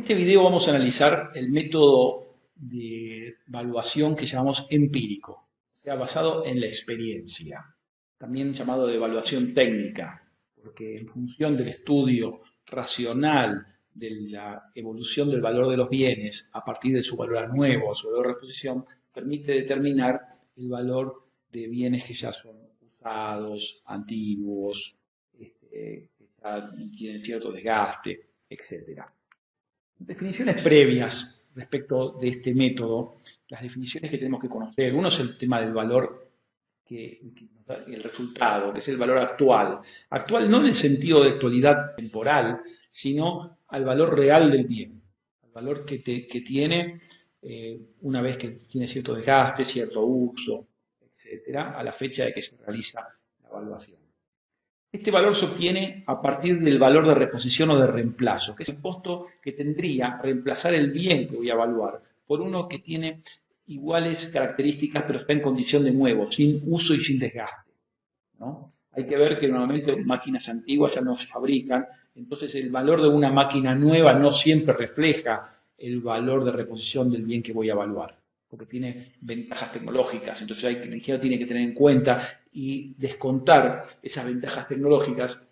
este video vamos a analizar el método de evaluación que llamamos empírico, o sea, basado en la experiencia, también llamado de evaluación técnica, porque en función del estudio racional de la evolución del valor de los bienes a partir de su valor nuevo, su valor de reposición, permite determinar el valor de bienes que ya son usados, antiguos, que ya tienen cierto desgaste, etc. Definiciones previas respecto de este método, las definiciones que tenemos que conocer. Uno es el tema del valor, el resultado, que es el valor actual. Actual no en el sentido de actualidad temporal, sino al valor real del bien, al valor que tiene una vez que tiene cierto desgaste, cierto uso, etcétera, a la fecha de que se realiza la evaluación. Este valor se obtiene a partir del valor de reposición o de reemplazo, que es el costo que tendría reemplazar el bien que voy a evaluar por uno que tiene iguales características pero está en condición de nuevo, sin uso y sin desgaste, ¿no? Hay que ver que normalmente máquinas antiguas ya no se fabrican, entonces el valor de una máquina nueva no siempre refleja el valor de reposición del bien que voy a evaluar, porque tiene ventajas tecnológicas, entonces el ingeniero tiene que tener en cuenta y descontar esas ventajas tecnológicas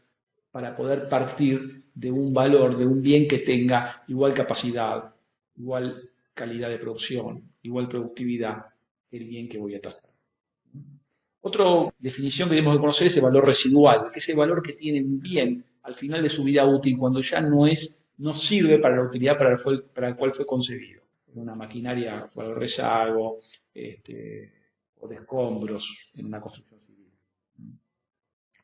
para poder partir de un valor, de un bien que tenga igual capacidad, igual calidad de producción, igual productividad que el bien que voy a tasar. Otra definición que debemos de conocer es el valor residual, que es el valor que tiene un bien al final de su vida útil, cuando ya no sirve para la utilidad para la cual fue concebido. Una maquinaria, valor rezago, o de escombros en una construcción civil.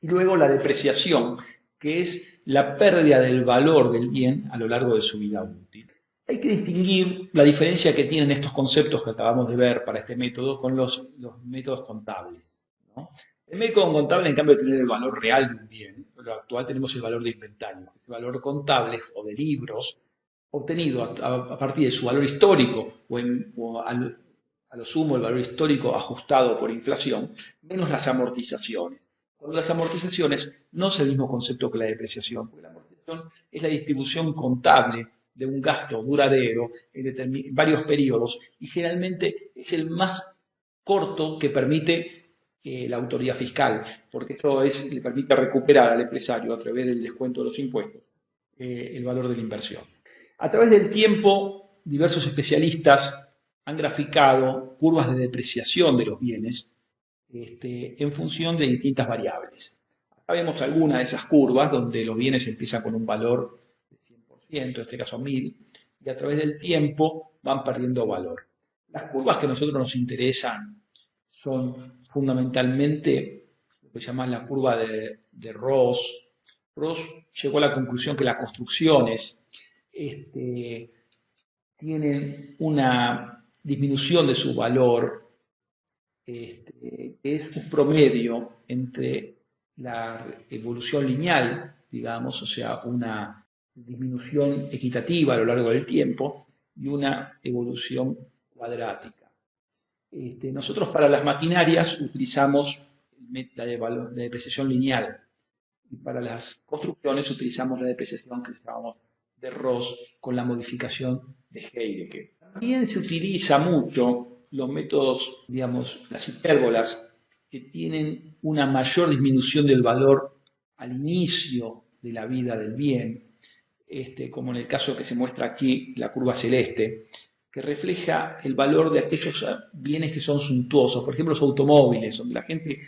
Y luego la depreciación, que es la pérdida del valor del bien a lo largo de su vida útil. Hay que distinguir la diferencia que tienen estos conceptos que acabamos de ver para este método con los métodos contables, ¿no? El método contable, en cambio, tiene el valor real de un bien. En lo actual tenemos el valor de inventario. El valor contable o de libros obtenido a partir de su valor histórico o a lo sumo el valor histórico ajustado por inflación, menos las amortizaciones. Cuando las amortizaciones no es el mismo concepto que la depreciación, porque la amortización es la distribución contable de un gasto duradero en varios periodos y generalmente es el más corto que permite la autoridad fiscal, porque esto le permite recuperar al empresario a través del descuento de los impuestos el valor de la inversión. A través del tiempo, diversos especialistas han graficado curvas de depreciación de los bienes en función de distintas variables. Acá vemos algunas de esas curvas donde los bienes empiezan con un valor de 100%, en este caso 1000, y a través del tiempo van perdiendo valor. Las curvas que a nosotros nos interesan son fundamentalmente lo que llaman la curva de Ross. Ross llegó a la conclusión que las construcciones tienen una disminución de su valor, que es un promedio entre la evolución lineal, digamos, o sea, una disminución equitativa a lo largo del tiempo, y una evolución cuadrática. Nosotros para las maquinarias utilizamos la depreciación lineal, y para las construcciones utilizamos la depreciación que llamamos de Ross con la modificación de Heidegger. También se utiliza mucho los métodos, digamos, las hipérbolas, que tienen una mayor disminución del valor al inicio de la vida del bien, como en el caso que se muestra aquí, la curva celeste, que refleja el valor de aquellos bienes que son suntuosos, por ejemplo los automóviles, donde la gente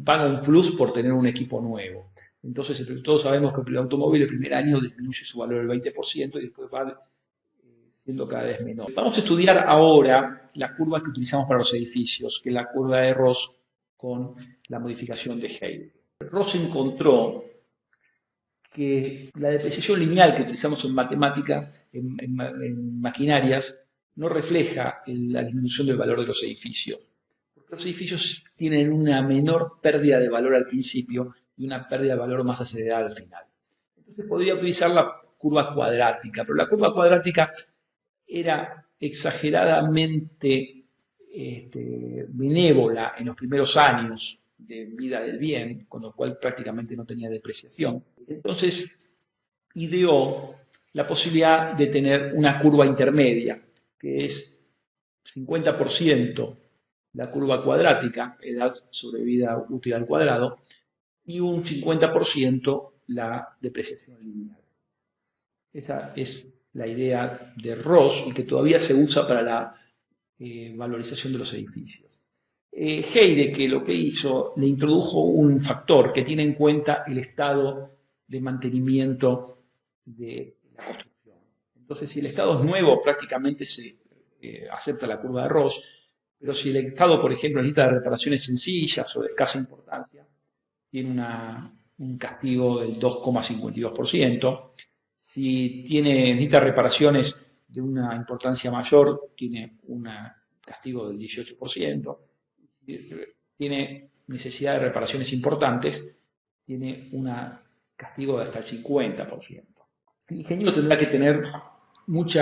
paga un plus por tener un equipo nuevo. Entonces, todos sabemos que el automóvil el primer año disminuye su valor del 20% y después va siendo cada vez menor. Vamos a estudiar ahora la curva que utilizamos para los edificios, que es la curva de Ross con la modificación de Heidegger. Ross encontró que la depreciación lineal que utilizamos en matemática, en maquinarias, no refleja la disminución del valor de los edificios. Los edificios tienen una menor pérdida de valor al principio y una pérdida de valor más acelerada al final. Entonces podría utilizar la curva cuadrática, pero la curva cuadrática era exageradamente benévola en los primeros años de vida del bien, con lo cual prácticamente no tenía depreciación. Entonces ideó la posibilidad de tener una curva intermedia, que es 50% la curva cuadrática, edad sobre vida útil al cuadrado, y un 50% la depreciación lineal. Esa es la idea de Ross y que todavía se usa para la valorización de los edificios. Heidegger lo que hizo, le introdujo un factor que tiene en cuenta el estado de mantenimiento de la construcción. Entonces, si el estado es nuevo, prácticamente se acepta la curva de Ross, pero si el estado, por ejemplo, necesita reparaciones sencillas o de escasa importancia, tiene un castigo del 2,52%. Si necesita reparaciones de una importancia mayor, tiene un castigo del 18%. Tiene necesidad de reparaciones importantes, tiene un castigo de hasta el 50%. El ingeniero tendrá que tener mucho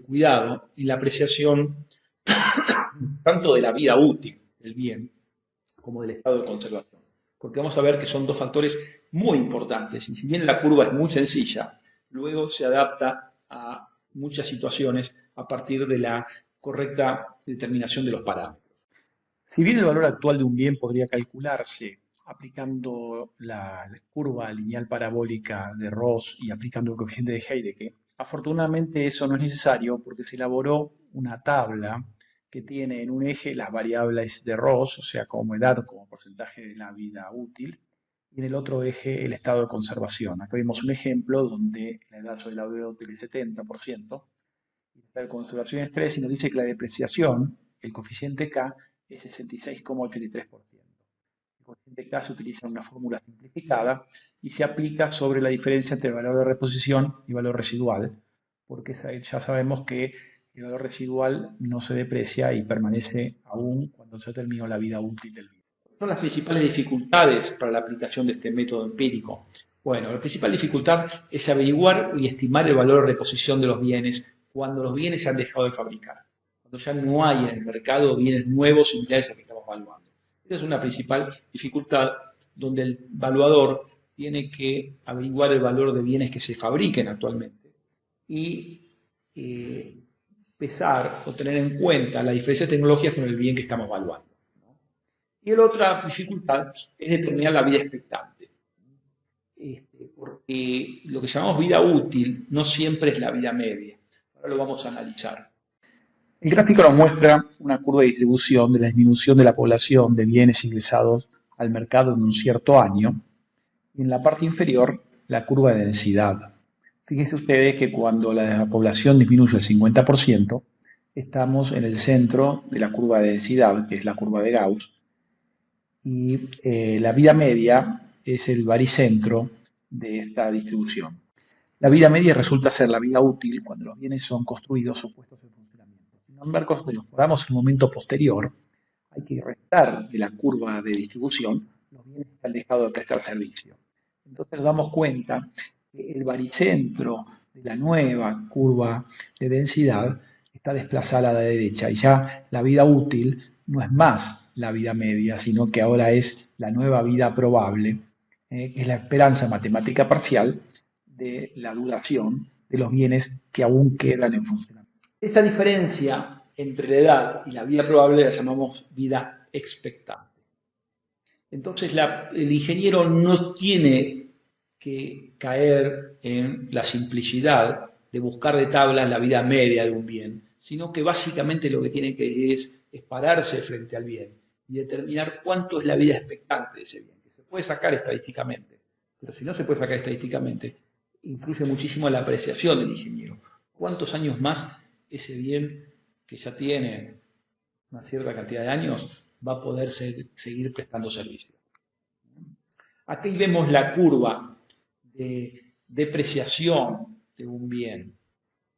cuidado en la apreciación tanto de la vida útil del bien como del estado de conservación, porque vamos a ver que son dos factores muy importantes, y si bien la curva es muy sencilla, luego se adapta a muchas situaciones a partir de la correcta determinación de los parámetros. Si bien el valor actual de un bien podría calcularse aplicando la curva lineal parabólica de Ross y aplicando el coeficiente de Heidegger, afortunadamente eso no es necesario porque se elaboró una tabla que tiene en un eje las variables de Ross, o sea, como edad, como porcentaje de la vida útil, y en el otro eje el estado de conservación. Acá vemos un ejemplo donde la edad sobre la vida útil es 70%, y el estado de conservación es 3, y nos dice que la depreciación, el coeficiente K, es 66,83%. El coeficiente K se utiliza en una fórmula simplificada y se aplica sobre la diferencia entre el valor de reposición y valor residual, porque ya sabemos que el valor residual no se deprecia y permanece aún cuando se terminó la vida útil del bien. ¿Cuáles son las principales dificultades para la aplicación de este método empírico? Bueno, la principal dificultad es averiguar y estimar el valor de reposición de los bienes cuando los bienes se han dejado de fabricar, cuando ya no hay en el mercado bienes nuevos similares a los que estamos evaluando. Esa es una principal dificultad donde el evaluador tiene que averiguar el valor de bienes que se fabriquen actualmente y pesar o tener en cuenta la diferencia de tecnologías con el bien que estamos evaluando. Y la otra dificultad es determinar la vida expectante. Porque lo que llamamos vida útil no siempre es la vida media. Ahora lo vamos a analizar. El gráfico nos muestra una curva de distribución de la disminución de la población de bienes ingresados al mercado en un cierto año, y en la parte inferior la curva de densidad. Fíjense ustedes que cuando la población disminuye el 50%, estamos en el centro de la curva de densidad, que es la curva de Gauss, y la vida media es el baricentro de esta distribución. La vida media resulta ser la vida útil cuando los bienes son construidos o puestos en funcionamiento. Sin embargo, si nos podamos en un momento posterior, hay que restar de la curva de distribución los bienes que han dejado de prestar servicio. Entonces nos damos cuenta que el baricentro de la nueva curva de densidad está desplazada a la derecha y ya la vida útil no es más la vida media, sino que ahora es la nueva vida probable, que es la esperanza matemática parcial de la duración de los bienes que aún quedan en funcionamiento. Esa diferencia entre la edad y la vida probable la llamamos vida expectante. Entonces el ingeniero no tiene que caer en la simplicidad de buscar de tablas la vida media de un bien, sino que básicamente lo que tiene que es pararse frente al bien y determinar cuánto es la vida expectante de ese bien, que se puede sacar estadísticamente, pero si no se puede sacar estadísticamente, influye muchísimo en la apreciación del ingeniero. ¿Cuántos años más ese bien que ya tiene una cierta cantidad de años va a poder seguir prestando servicio? Aquí vemos la curva de depreciación de un bien,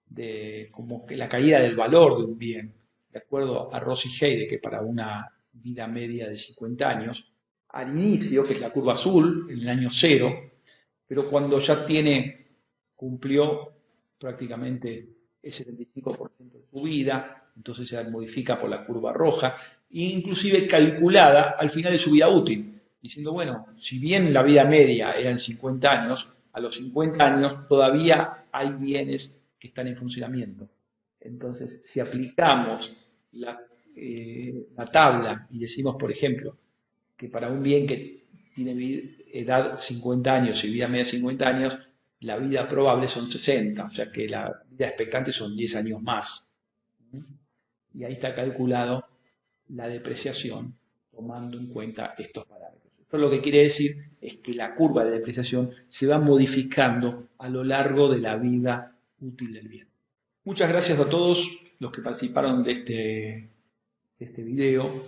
de como que la caída del valor de un bien, de acuerdo a Ross y Heidegger, que para una vida media de 50 años, al inicio, que es la curva azul, en el año 0, pero cuando ya cumplió prácticamente el 75% de su vida, entonces se modifica por la curva roja, e inclusive calculada al final de su vida útil, diciendo, bueno, si bien la vida media eran 50 años, a los 50 años todavía hay bienes que están en funcionamiento. Entonces, si aplicamos la tabla y decimos, por ejemplo, que para un bien que tiene edad 50 años y vida media 50 años, la vida probable son 60, o sea que la vida expectante son 10 años más. Y ahí está calculado la depreciación tomando en cuenta estos parámetros. Esto lo que quiere decir es que la curva de depreciación se va modificando a lo largo de la vida útil del bien. Muchas gracias a todos los que participaron de este video,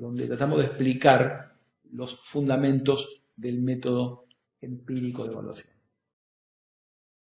donde tratamos de explicar los fundamentos del método empírico de evaluación.